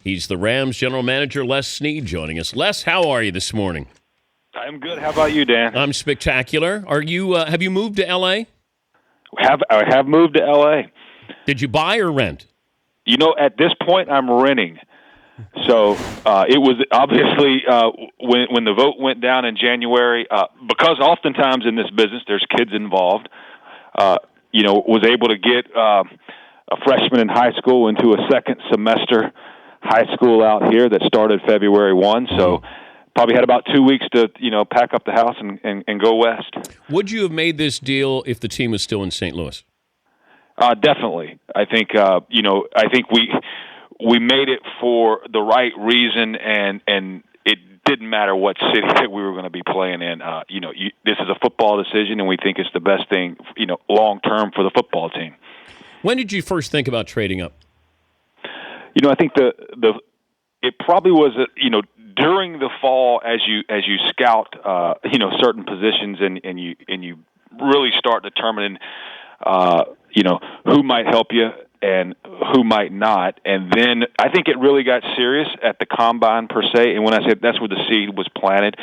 He's the Rams general manager, Les Snead, joining us. Les, how are you this morning? I'm good. How about you, Dan? I'm spectacular. Are you? Have you moved to L.A.? I have moved to L.A. Did you buy or rent? At this point, I'm renting. So it was obviously when the vote went down in January, because oftentimes in this business there's kids involved. Was able to get a freshman in high school into a second semester high school out here that started February 1. So probably had about 2 weeks to pack up the house and go west. Would you have made this deal if the team was still in St. Louis? Definitely. I think we made it for the right reason, and it didn't matter what city that we were going to be playing in. This is a football decision, and we think it's the best thing, long term for the football team. When did you first think about trading up? I think it probably was during the fall as you scout certain positions and you really start determining who might help you and who might not. And then I think it really got serious at the combine per se. And when I said that's where the seed was planted,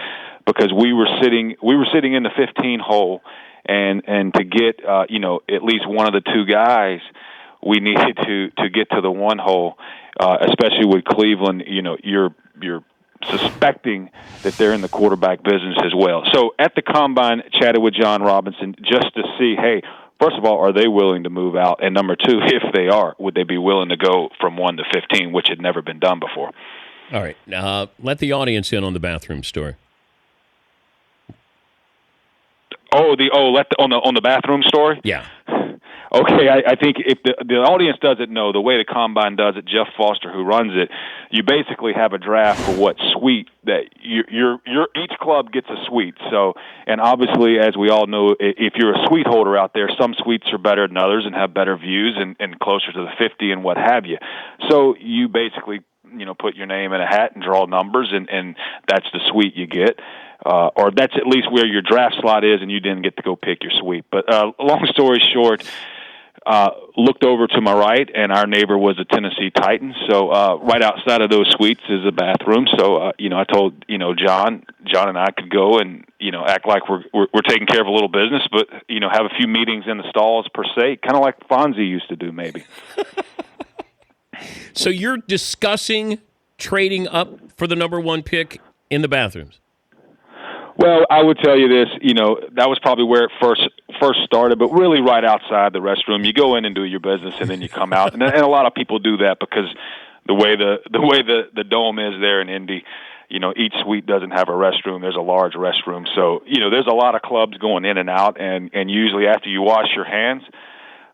because we were sitting in the 15 hole, and to get at least one of the two guys, we needed to get to the 1 hole, especially with Cleveland. You're suspecting that they're in the quarterback business as well. So at the combine, chatted with John Robinson just to see, hey, first of all, are they willing to move out? And number two, if they are, would they be willing to go from 1 to 15, which had never been done before? All right. Let the audience in on the bathroom story. On the bathroom story? Yeah. Okay, I think if the audience doesn't know, the way the combine does it, Jeff Foster, who runs it, you basically have a draft for what suite that each club gets a suite. So, and obviously, as we all know, if you're a suite holder out there, some suites are better than others and have better views and closer to the 50 and what have you. So you basically put your name in a hat and draw numbers, and that's the suite you get. Or that's at least where your draft slot is, and you didn't get to go pick your suite. But long story short, looked over to my right, and our neighbor was a Tennessee Titan. So right outside of those suites is a bathroom. So I told John and I could go and act like we're taking care of a little business, but have a few meetings in the stalls per se, kind of like Fonzie used to do, maybe. So you're discussing trading up for the number 1 pick in the bathrooms? Well, I would tell you this, that was probably where it first started, but really right outside the restroom. You go in and do your business, and then you come out. And a lot of people do that because the way the dome is there in Indy, each suite doesn't have a restroom. There's a large restroom. So, there's a lot of clubs going in and out, and usually after you wash your hands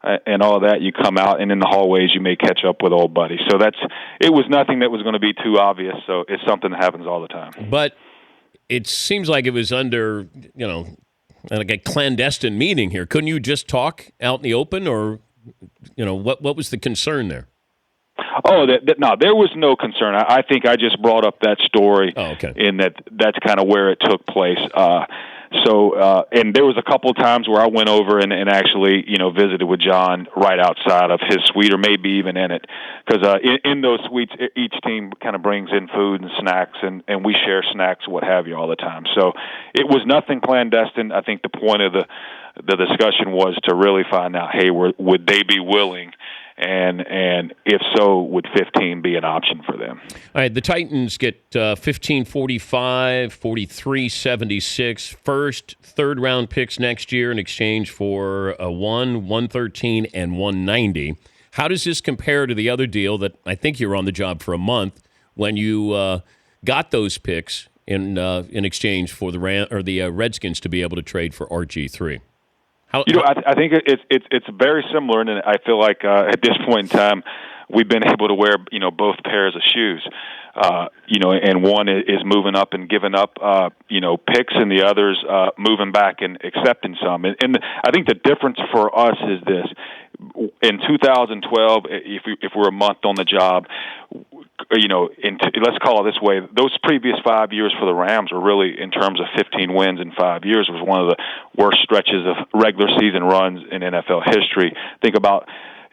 and all of that, you come out, and in the hallways you may catch up with old buddies. So it was nothing that was going to be too obvious, so it's something that happens all the time. But it seems like it was under, like a clandestine meeting here. Couldn't you just talk out in the open, or, what was the concern there? Oh, no, there was no concern. I think I just brought up that story in that's kind of where it took place. And there was a couple of times where I went over and actually, visited with John right outside of his suite, or maybe even in it, because in those suites, each team kind of brings in food and snacks, and we share snacks, what have you, all the time. So it was nothing clandestine. I think the point of the discussion was to really find out, hey, would they be willing? And if so, would 15 be an option for them? All right, the Titans get 15, 45, 43, 76, first, third-round picks next year in exchange for a 113, and 190. How does this compare to the other deal that I think you were on the job for a month when you got those picks in exchange for the Redskins to be able to trade for RG3? I think it's very similar, and I feel like at this point in time, we've been able to wear both pairs of shoes. And one is moving up and giving up picks, and the other's moving back and accepting some. And I think the difference for us is this: in 2012, if we're a month on the job, let's call it this way, those previous 5 years for the Rams were really, in terms of 15 wins in 5 years, was one of the worst stretches of regular season runs in NFL history. Think about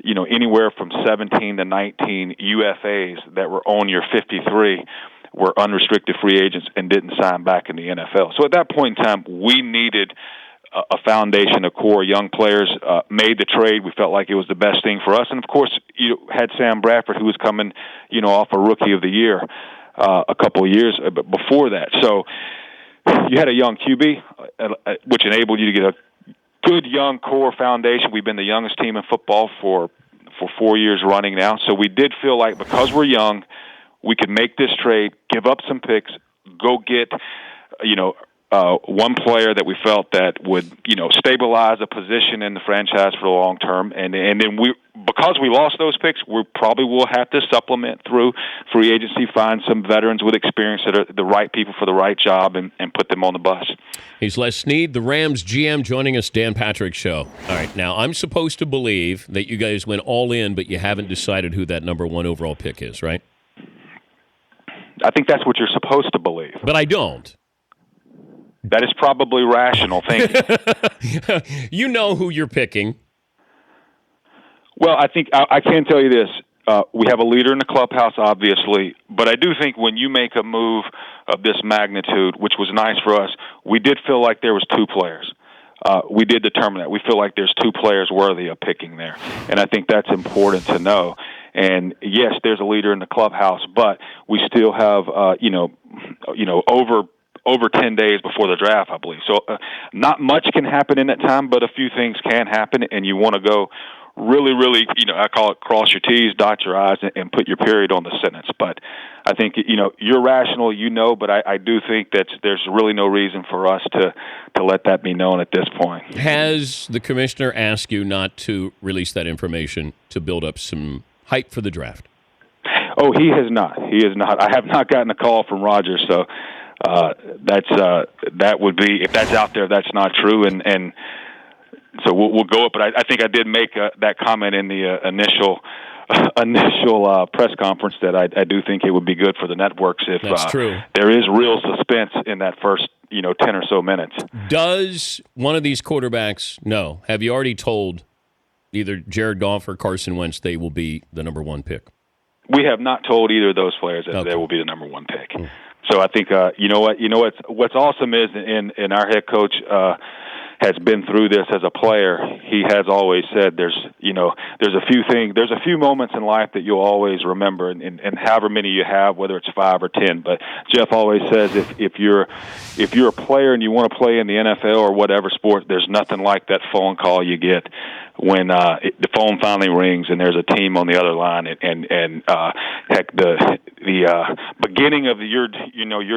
anywhere from 17 to 19 UFAs that were on your 53 were unrestricted free agents and didn't sign back in the NFL. So at that point in time, we needed a foundation, a core young players. Made the trade. We felt like it was the best thing for us. And of course, you had Sam Bradford, who was coming, off a Rookie of the Year a couple of years before that. So you had a young QB, which enabled you to get a good young core foundation. We've been the youngest team in football for 4 years running now. So we did feel like because we're young, we could make this trade, give up some picks, go get, one player that we felt that would, stabilize a position in the franchise for the long term. And then because we lost those picks, we probably will have to supplement through free agency, find some veterans with experience that are the right people for the right job and put them on the bus. He's Les Snead, the Rams GM, joining us, Dan Patrick Show. All right, now I'm supposed to believe that you guys went all in, but you haven't decided who that number 1 overall pick is, right? I think that's what you're supposed to believe. But I don't. That is probably rational thinking. You know who you're picking. Well, I think I can tell you this. We have a leader in the clubhouse, obviously, but I do think when you make a move of this magnitude, which was nice for us, we did feel like there was 2 players. We did determine that. We feel like there's 2 players worthy of picking there, and I think that's important to know. And yes, there's a leader in the clubhouse, but we still have, over 10 days before the draft, I believe. So not much can happen in that time, but a few things can happen, and you want to go really, really, I call it cross your T's, dot your I's, and put your period on the sentence. But I think, you're rational, but I do think that there's really no reason for us to let that be known at this point. Has the commissioner asked you not to release that information to build up some hype for the draft? Oh, he has not. He has not. I have not gotten a call from Roger, so that would be, if that's out there, that's not true, and so we'll go up. But I think I did make that comment in the initial press conference that I do think it would be good for the networks if that's true. There is real suspense in that first 10 or so minutes. Does one of these quarterbacks know? Have you already told either Jared Goff or Carson Wentz they will be the number 1 pick? We have not told either of those players that they will be the number 1 pick. So I think what's awesome is in our head coach has been through this as a player. He has always said there's a few moments in life that you'll always remember, and however many you have, whether it's 5 or 10. But Jeff always says if you're a player and you want to play in the NFL or whatever sport, there's nothing like that phone call you get when the phone finally rings and there's a team on the other line, and heck, the beginning of your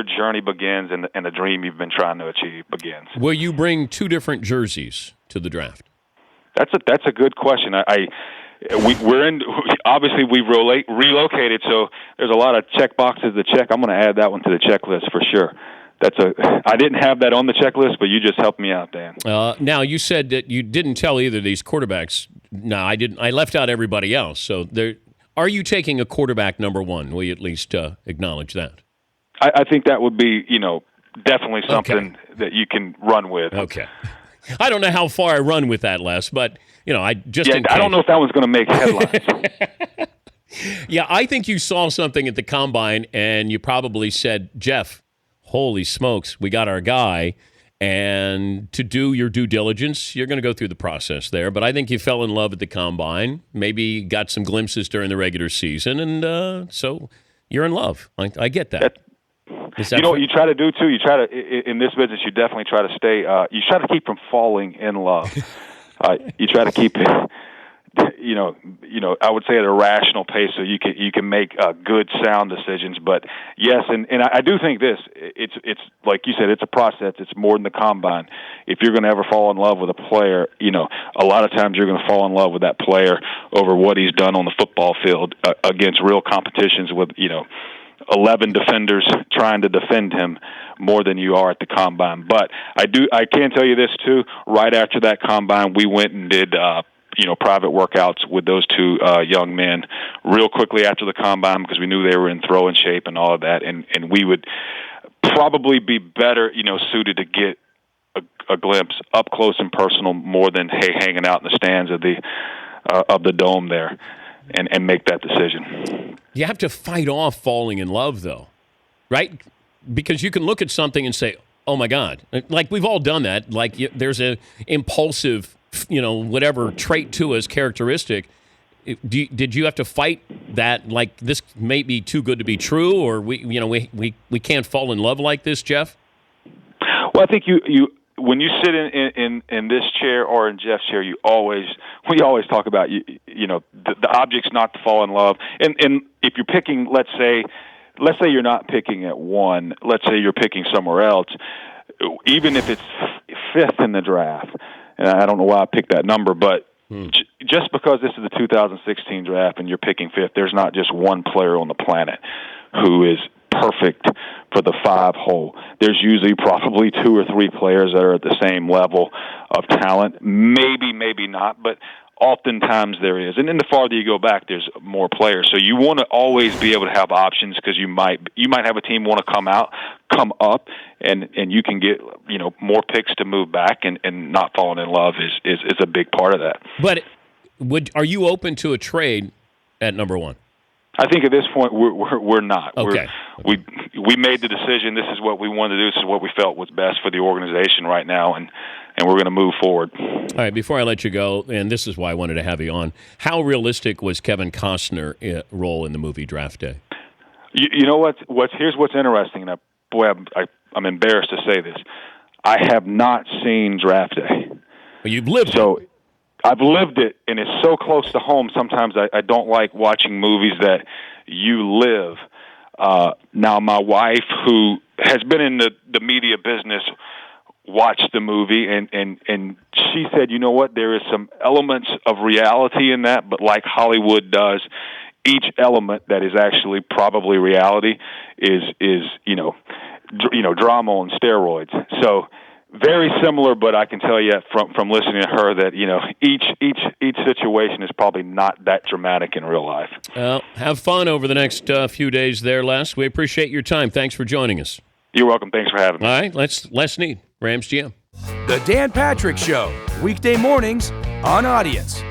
journey begins, and the dream you've been trying to achieve begins. Will you bring 2 different jerseys to the draft? That's a good question. We're in. Obviously, we've relocated, so there's a lot of check boxes to check. I'm going to add that one to the checklist for sure. I didn't have that on the checklist, but you just helped me out, Dan. Now, you said that you didn't tell either of these quarterbacks. No, I didn't. I left out everybody else. So are you taking a quarterback number 1? Will you at least acknowledge that? I think that would be, definitely something that you can run with. Okay. I don't know how far I run with that, Les, but, I just in case. I don't know if that one's going to make headlines. Yeah, I think you saw something at the Combine, and you probably said, Jeff, holy smokes, we got our guy. And to do your due diligence, you're going to go through the process there. But I think you fell in love at the Combine, maybe got some glimpses during the regular season, and so you're in love. I get that. What you try to do, too? You try to, in this business, you definitely try to stay, you try to keep from falling in love. You try to keep it, I would say at a rational pace so you can make good, sound decisions. But yes, and I do think this, it's like you said, it's a process. It's more than the Combine. If you're going to ever fall in love with a player, a lot of times you're going to fall in love with that player over what he's done on the football field against real competitions with, 11 defenders trying to defend him more than you are at the Combine. But I can tell you this too, right after that Combine, we went and did, private workouts with those 2 young men real quickly after the Combine because we knew they were in throwing shape and all of that. And we would probably be better, suited to get a glimpse up close and personal more than, hey, hanging out in the stands of the of the dome there, and make that decision. You have to fight off falling in love, though, right? Because you can look at something and say, "Oh my God!" Like we've all done that. Like there's a impulsive, whatever trait to us, characteristic. Did you have to fight that? Like this may be too good to be true, or we can't fall in love like this, Jeff? Well, I think you when you sit in this chair or in Jeff's chair, we always talk about the object's not to fall in love, and if you're picking, let's say you're not picking at one, let's say you're picking somewhere else, even if it's fifth in the draft, and I don't know why I picked that number, but just because this is the 2016 draft and you're picking fifth, there's not just one player on the planet who is perfect for the 5 hole. There's usually probably 2 or 3 players that are at the same level of talent. Maybe not, but oftentimes there is. And then the farther you go back, there's more players. So you want to always be able to have options, because you might have a team want to come up, and you can get more picks to move back, and not falling in love is a big part of that. But are you open to a trade at number 1? I think at this point we're not. Okay. We made the decision. This is what we wanted to do. This is what we felt was best for the organization right now, and we're going to move forward. All right. Before I let you go, and this is why I wanted to have you on, how realistic was Kevin Costner's role in the movie Draft Day? You know what? Here's what's interesting. And I'm embarrassed to say this. I have not seen Draft Day. Well, you've lived it. I've lived it, and it's so close to home. Sometimes I don't like watching movies that you live. Now, my wife, who has been in the media business, watched the movie, and she said, you know what, there is some elements of reality in that, but like Hollywood does, each element that is actually probably reality is drama on steroids. So very similar, but I can tell you from listening to her that each situation is probably not that dramatic in real life. Well, have fun over the next few days there, Les. We appreciate your time. Thanks for joining us. You're welcome. Thanks for having me. All right, Les Snead, Rams GM. The Dan Patrick Show, weekday mornings on Audience.